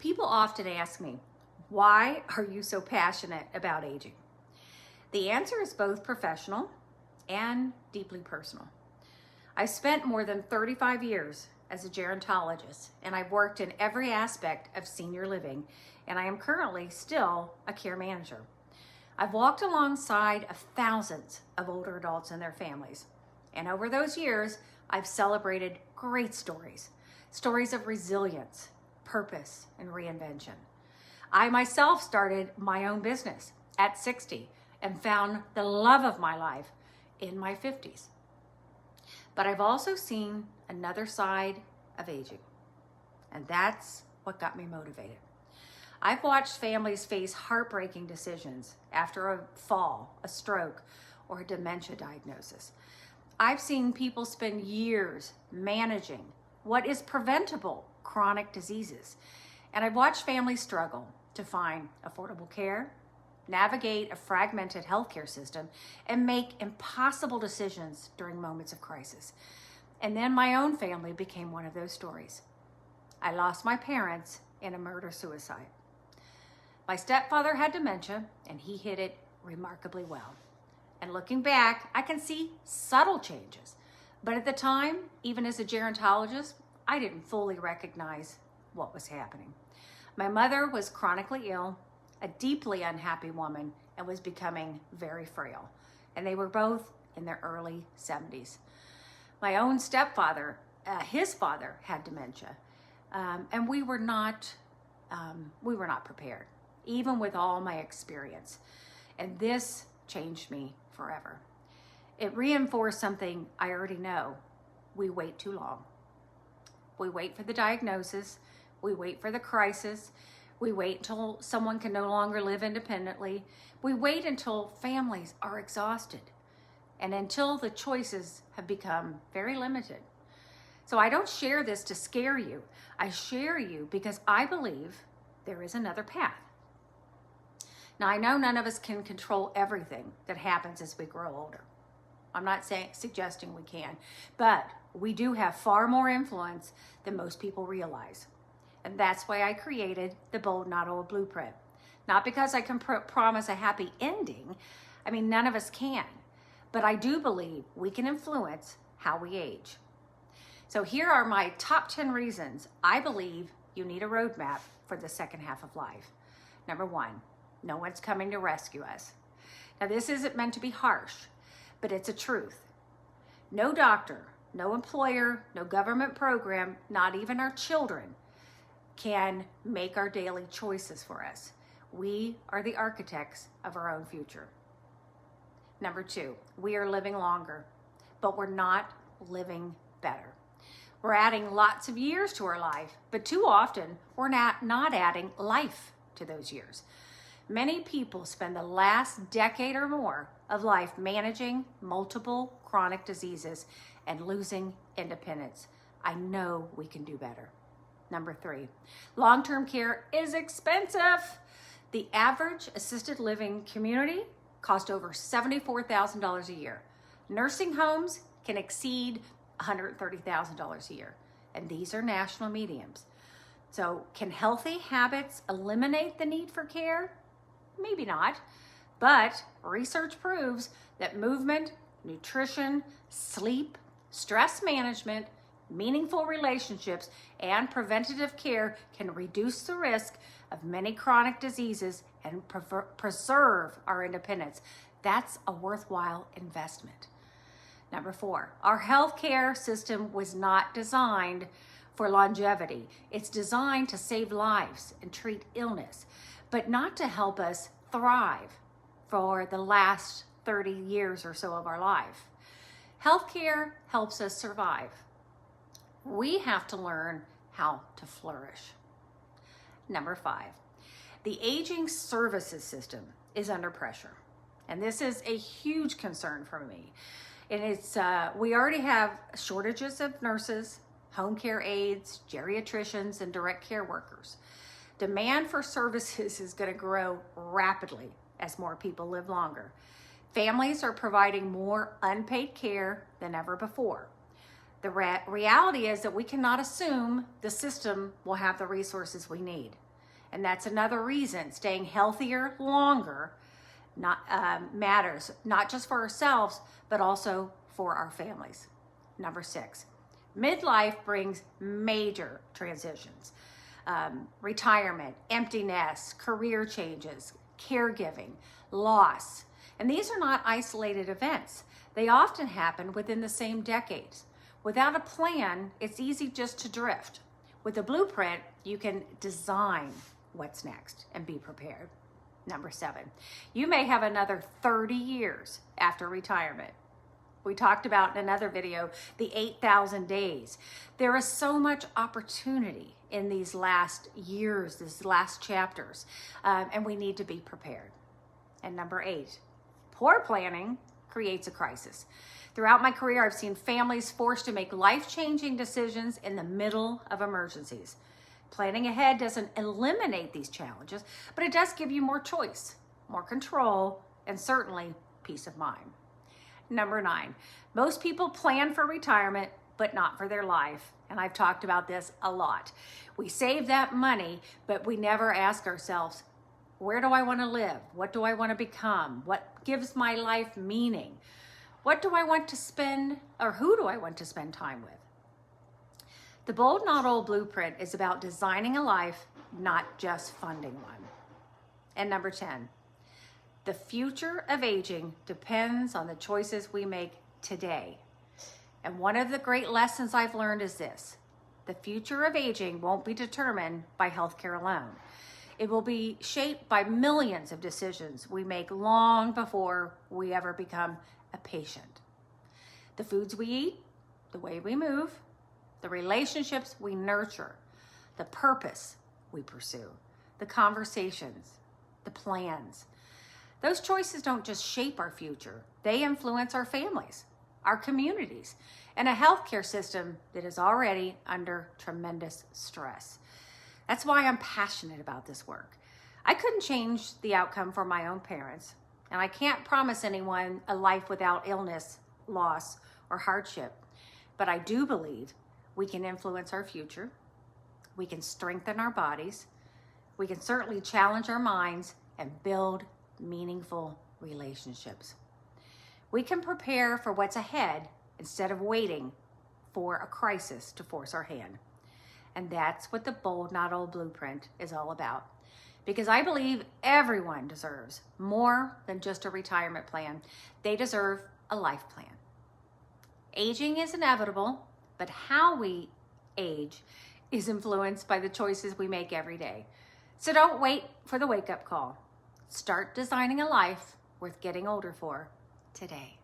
People often ask me, why are you so passionate about aging? The answer is both professional and deeply personal. I spent more than 35 years as a gerontologist, and I've worked in every aspect of senior living, and I am currently still a care manager. I've walked alongside of thousands of older adults and their families, and over those years, I've celebrated great stories of resilience, purpose, and reinvention. I myself started my own business at 60 and found the love of my life in my 50s. But I've also seen another side of aging, and that's what got me motivated. I've watched families face heartbreaking decisions after a fall, a stroke, or a dementia diagnosis. I've seen people spend years managing what is preventable chronic diseases, and I've watched families struggle to find affordable care, navigate a fragmented healthcare system, and make impossible decisions during moments of crisis. And then my own family became one of those stories. I lost my parents in a murder-suicide. My stepfather had dementia, and he hid it remarkably well. And looking back, I can see subtle changes. But at the time, even as a gerontologist, I didn't fully recognize what was happening. My mother was chronically ill, a deeply unhappy woman, and was becoming very frail. And they were both in their early 70s. My own stepfather, his father had dementia, and we were not prepared, even with all my experience. And this changed me forever. It reinforced something I already know. We wait too long. We wait for the diagnosis. We wait for the crisis. We wait until someone can no longer live independently. We wait until families are exhausted and until the choices have become very limited. So I don't share this to scare you. I share you because I believe there is another path. Now, I know none of us can control everything that happens as we grow older. I'm not suggesting we can, but we do have far more influence than most people realize. And that's why I created the Bold Not Old Blueprint. Not because I can promise a happy ending. I mean, none of us can. But I do believe we can influence how we age. So here are my top 10 reasons I believe you need a roadmap for the second half of life. Number 1, no one's coming to rescue us. Now, this isn't meant to be harsh, but it's a truth. No doctor, no employer, no government program, not even our children, can make our daily choices for us. We are the architects of our own future. Number 2, we are living longer, but we're not living better. We're adding lots of years to our life, but too often we're not adding life to those years. Many people spend the last decade or more of life managing multiple chronic diseases and losing independence. I know we can do better. Number 3, long-term care is expensive. The average assisted living community costs over $74,000 a year. Nursing homes can exceed $130,000 a year, and these are national medians. So can healthy habits eliminate the need for care? Maybe not, but research proves that movement, nutrition, sleep, stress management, meaningful relationships, and preventative care can reduce the risk of many chronic diseases and preserve our independence. That's a worthwhile investment. Number 4, our healthcare system was not designed for longevity. It's designed to save lives and treat illness, but not to help us thrive for the last 30 years or so of our life. Healthcare helps us survive. We have to learn how to flourish. Number 5, the aging services system is under pressure. And this is a huge concern for me. And it's we already have shortages of nurses, home care aides, geriatricians, and direct care workers. Demand for services is going to grow rapidly as more people live longer. Families are providing more unpaid care than ever before. The reality is that we cannot assume the system will have the resources we need. And that's another reason staying healthier longer matters, not just for ourselves, but also for our families. Number 6, midlife brings major transitions. Retirement, empty nest, career changes, caregiving, loss. And these are not isolated events. They often happen within the same decades. Without a plan, it's easy just to drift. With a blueprint, you can design what's next and be prepared. Number 7, you may have another 30 years after retirement. We talked about in another video, the 8,000 days. There is so much opportunity in these last years, these last chapters, and we need to be prepared. And number 8, poor planning creates a crisis. Throughout my career, I've seen families forced to make life-changing decisions in the middle of emergencies. Planning ahead doesn't eliminate these challenges, but it does give you more choice, more control, and certainly peace of mind. Number 9, most people plan for retirement, but not for their life. And I've talked about this a lot. We save that money, but we never ask ourselves, where do I want to live? What do I want to become? What gives my life meaning? What do I want to spend, or who do I want to spend time with? The Bold Not Old Blueprint is about designing a life, not just funding one. And number 10, the future of aging depends on the choices we make today. And one of the great lessons I've learned is this: the future of aging won't be determined by healthcare alone. It will be shaped by millions of decisions we make long before we ever become a patient. The foods we eat, the way we move, the relationships we nurture, the purpose we pursue, the conversations, the plans. Those choices don't just shape our future, they influence our families, our communities, and a healthcare system that is already under tremendous stress. That's why I'm passionate about this work. I couldn't change the outcome for my own parents, and I can't promise anyone a life without illness, loss, or hardship. But I do believe we can influence our future, we can strengthen our bodies, we can certainly challenge our minds and build meaningful relationships. We can prepare for what's ahead instead of waiting for a crisis to force our hand. And that's what the Bold Not Old Blueprint is all about. Because I believe everyone deserves more than just a retirement plan. They deserve a life plan. Aging is inevitable, but how we age is influenced by the choices we make every day. So don't wait for the wake-up call. Start designing a life worth getting older for today.